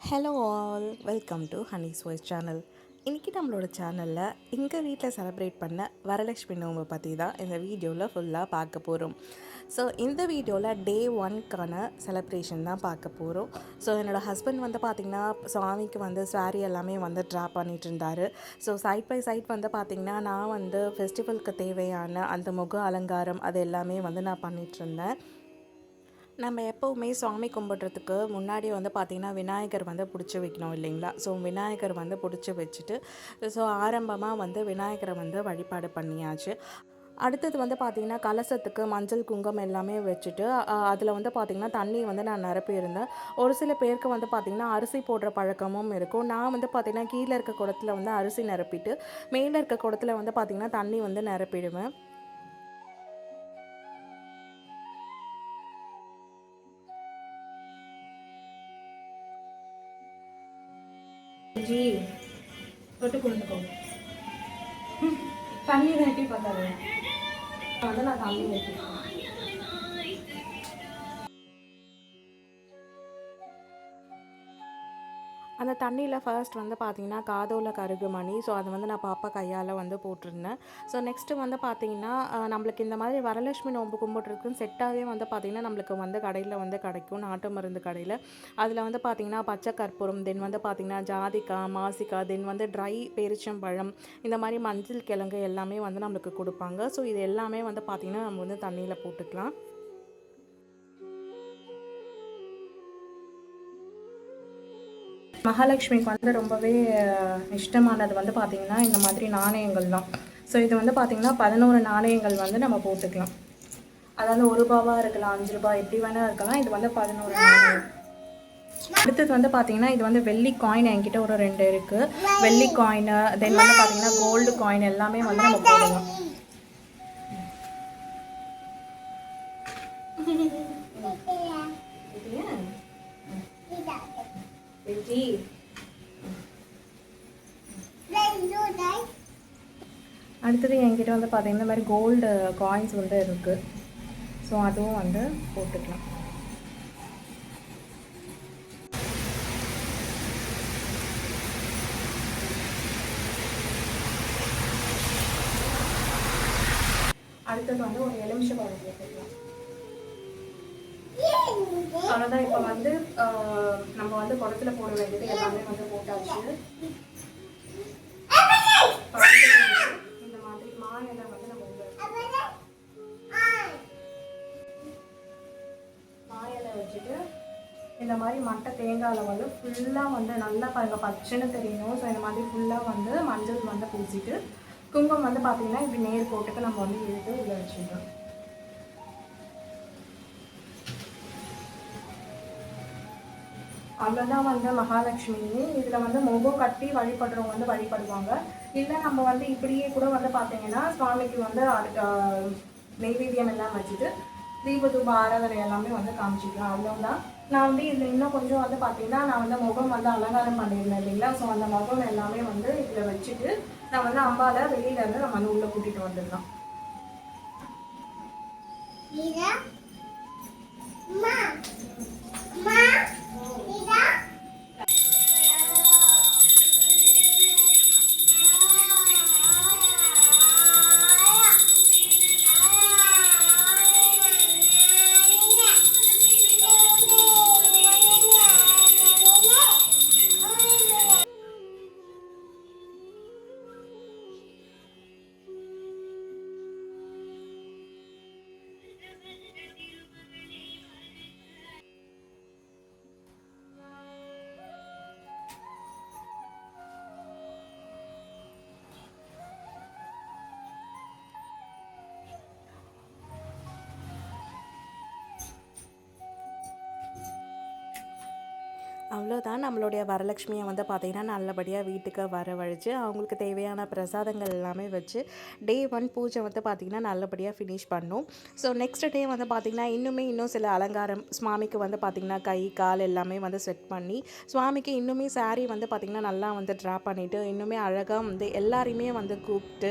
Hello all, welcome to Honey's voice channel. இன்றைக்கி நம்மளோட சேனலில் எங்கள் வீட்டில் செலிப்ரேட் பண்ண வரலட்சுமி நோம்பை பற்றி தான் இந்த வீடியோவில் ஃபுல்லாக பார்க்க போகிறோம். ஸோ இந்த வீடியோவில் டே 1க்கான செலிப்ரேஷன் தான் பார்க்க போகிறோம். ஸோ என்னோடய ஹஸ்பண்ட் வந்து பார்த்திங்கன்னா சாமிக்கு வந்து சாரீ எல்லாமே வந்து ட்ரா பண்ணிகிட்டு இருந்தார். ஸோ சைட் பை சைட் வந்து பார்த்திங்கன்னா நான் வந்து ஃபெஸ்டிவலுக்கு தேவையான அந்த முக அலங்காரம் அது எல்லாமே வந்து நான் பண்ணிகிட்ருந்தேன். நம்ம எப்போவுமே சாமி கும்பிட்றதுக்கு முன்னாடி வந்து பார்த்திங்கன்னா விநாயகர் வந்து பிடிச்சி வைக்கணும் இல்லைங்களா. ஸோ விநாயகர் வந்து பிடிச்சி வச்சுட்டு ஸோ ஆரம்பமாக வந்து விநாயகரை வந்து வழிபாடு பண்ணியாச்சு. அடுத்தது வந்து பார்த்திங்கன்னா கலசத்துக்கு மஞ்சள் குங்குமம் எல்லாமே வச்சுட்டு அதில் வந்து பார்த்திங்கன்னா தண்ணி வந்து நான் நிரப்பியிருந்தேன். ஒரு சில பேருக்கு வந்து பார்த்திங்கன்னா அரிசி போடுற பழக்கமும் இருக்கும். நான் வந்து பார்த்திங்கன்னா கீழே இருக்க குடத்துல வந்து அரிசி நிரப்பிட்டு மேலே இருக்க குடத்துல வந்து பார்த்திங்கன்னா தண்ணி வந்து நிரப்பிடுவேன். ஜி தொட்டு கொடுத்துக்கோங்க. தண்ணி வெட்டி பார்த்தாரு வந்து நான் தண்ணி வெட்டிருக்கேன். அந்த தண்ணியில் ஃபர்ஸ்ட் வந்து பார்த்திங்கன்னா காதோல கருகுமணி. ஸோ அதை வந்து நான் பாப்பா கையால் வந்து போட்டிருந்தேன். ஸோ நெக்ஸ்ட்டு வந்து பார்த்திங்கன்னா நம்மளுக்கு இந்த மாதிரி வரலட்சுமி நோம்பு கும்பிட்றதுக்குன்னு செட்டாகவே வந்து பார்த்திங்கன்னா நம்மளுக்கு வந்து கடையில் வந்து கிடைக்கும், நாட்டு மருந்து கடையில். அதில் வந்து பார்த்திங்கன்னா பச்சை கற்பூரம், தென் வந்து பார்த்திங்கன்னா ஜாதிக்காய், மாசிக்காய், தென் வந்து ட்ரை பேரிச்சம்பழம், இந்த மாதிரி மஞ்சள் கிழங்கு எல்லாமே வந்து நம்மளுக்கு கொடுப்பாங்க. ஸோ இது எல்லாமே வந்து பார்த்திங்கன்னா நம்ம வந்து தண்ணியில் போட்டுக்கலாம். மகாலட்சுமிக்கு வந்து ரொம்பவே இஷ்டமானது வந்து பார்த்திங்கன்னா இந்த மாதிரி நாணயங்கள் தான். ஸோ இது வந்து பார்த்திங்கன்னா 11 நாணயங்கள் வந்து நம்ம போட்டுக்கலாம். அதாவது 1 ரூபாவாக இருக்கலாம், 5 ரூபாய் எப்படி வேணால் இருக்கலாம். இது வந்து 11 நாணயம். அடுத்தது வந்து பார்த்திங்கன்னா இது வந்து வெள்ளி காயின் என்கிட்ட ஒரு 2 இருக்குது. வெள்ளி காயின், தென் வந்து பார்த்திங்கன்னா கோல்டு காயின் எல்லாமே வந்து நம்ம போடலாம். அடுத்தது என்கிட்ட வந்து பார்த்திங்கன்னா இந்த மாதிரி கோல்டு காயின்ஸ் வந்து இருக்குது. ஸோ அதுவும் வந்து போட்டுக்கலாம். அடுத்தது வந்து ஒரு எலுமிச்சை பழம் போட்டுக்கலாம். அவ்வளோதான். இப்போ வந்து நம்ம வந்து குடத்துல போட வேண்டியது எல்லாமே வந்து போட்டாச்சு. இந்த மாதிரி மாநில வந்து நம்ம மாயில வச்சுட்டு இந்த மாதிரி மட்டை தேங்காயில் வந்து ஃபுல்லாக வந்து நல்லா பாருங்கள் பச்சைன்னு தெரியணும். ஸோ இந்த மாதிரி ஃபுல்லாக வந்து மஞ்சள் வந்து பூசிட்டு குங்குமம் வந்து பார்த்திங்கன்னா இப்படி நேர் போட்டுக்கு நம்ம வந்து இழுத்து இதில் வச்சுட்டோம். அவ்வளோதான் வந்து மகாலட்சுமி. இதில் வந்து முகம் கட்டி வழிபடுறவங்க வந்து வழிபடுவாங்க. இல்லை நம்ம வந்து இப்படியே கூட வந்து பார்த்திங்கன்னா சுவாமிக்கு வந்து நெய்வேத்தியம் எல்லாம் வச்சுட்டு தீபதூப ஆராதனை எல்லாமே வந்து காமிச்சிக்கலாம். அவ்வளோதான். நான் வந்து இதில் இன்னும் கொஞ்சம் வந்து பார்த்திங்கன்னா நான் வந்து முகம் வந்து அலங்காரம் பண்ணியிருந்தேன் இல்லைங்களா. ஸோ அந்த முகம் எல்லாமே வந்து இதில் வச்சுட்டு நான் வந்து அம்பாவை வெளியிலேருந்து நம்ம வந்து உள்ளே கூட்டிகிட்டு வந்துடலாம். அவ்வளோதான். நம்மளுடைய வரலட்சுமியை வந்து பார்த்திங்கன்னா நல்லபடியாக வீட்டுக்கு வரவழைச்சு அவங்களுக்கு தேவையான பிரசாதங்கள் எல்லாமே வச்சு டே 1 பூஜை வந்து பார்த்திங்கன்னா நல்லபடியாக ஃபினிஷ் பண்ணோம். ஸோ நெக்ஸ்ட் டே வந்து பார்த்திங்கன்னா இன்னும் சில அலங்காரம் சுவாமிக்கு வந்து பார்த்திங்கன்னா கை கால் எல்லாமே வந்து செட் பண்ணி சுவாமிக்கு இன்னுமே சாரீ வந்து பார்த்திங்கன்னா நல்லா வந்து ட்ரா பண்ணிவிட்டு இன்னுமே அழகாக வந்து எல்லாரையுமே வந்து கூப்பிட்டு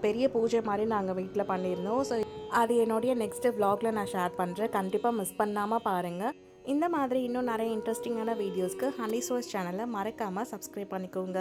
பெரிய பூஜை மாதிரி நாங்கள் வீட்டில் பண்ணியிருந்தோம். ஸோ அது என்னுடைய நெக்ஸ்ட்டு வ்ளாகில் நான் ஷேர் பண்ணுறேன். கண்டிப்பாக மிஸ் பண்ணாமல் பாருங்கள். இந்த மாதிரி இன்னும் நிறைய இன்ட்ரெஸ்டிங்கான வீடியோஸ்க்கு ஹனி சோர்ஸ் சேனலை மறக்காமல் சப்ஸ்கிரைப் பண்ணிக்கோங்க.